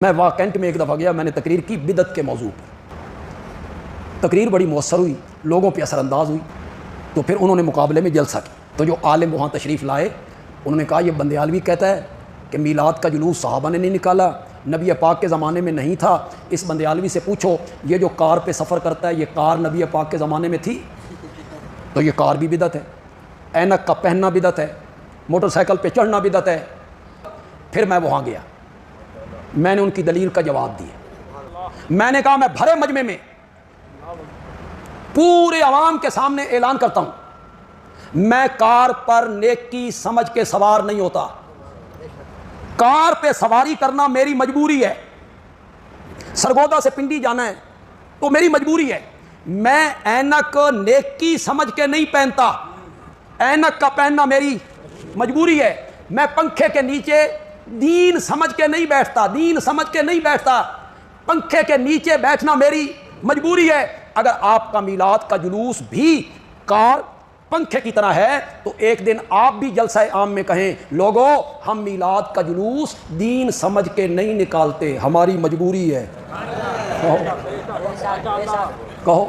میں واقعات میں ایک دفعہ گیا، میں نے تقریر کی بدعت کے موضوع پر۔ تقریر بڑی مؤثر ہوئی، لوگوں پہ اثر انداز ہوئی، تو پھر انہوں نے مقابلے میں جلسہ کیا۔ تو جو عالم وہاں تشریف لائے انہوں نے کہا یہ بندیالوی کہتا ہے کہ میلاد کا جلوس صحابہ نے نہیں نکالا، نبی پاک کے زمانے میں نہیں تھا۔ اس بندیالوی سے پوچھو یہ جو کار پہ سفر کرتا ہے، یہ کار نبی پاک کے زمانے میں تھی؟ تو یہ کار بھی بدعت ہے، اینک کا پہننا بدعت ہے، موٹر سائیکل پہ چڑھنا بدعت ہے۔ پھر میں وہاں گیا، میں نے ان کی دلیل کا جواب دیا۔ میں نے کہا میں بھرے مجمع میں پورے عوام کے سامنے اعلان کرتا ہوں، میں کار پر نیکی سمجھ کے سوار نہیں ہوتا۔ کار پہ سواری کرنا میری مجبوری ہے، سرگودا سے پنڈی جانا ہے تو میری مجبوری ہے۔ میں اینک نیکی سمجھ کے نہیں پہنتا، اینک کا پہننا میری مجبوری ہے۔ میں پنکھے کے نیچے دین سمجھ کے نہیں بیٹھتا، دین سمجھ کے نہیں بیٹھتا، پنکھے کے نیچے بیٹھنا میری مجبوری ہے۔ اگر آپ کا میلاد کا جلوس بھی کار پنکھے کی طرح ہے تو ایک دن آپ بھی جلسہ عام میں کہیں لوگوں ہم میلاد کا جلوس دین سمجھ کے نہیں نکالتے، ہماری مجبوری ہے۔ کہو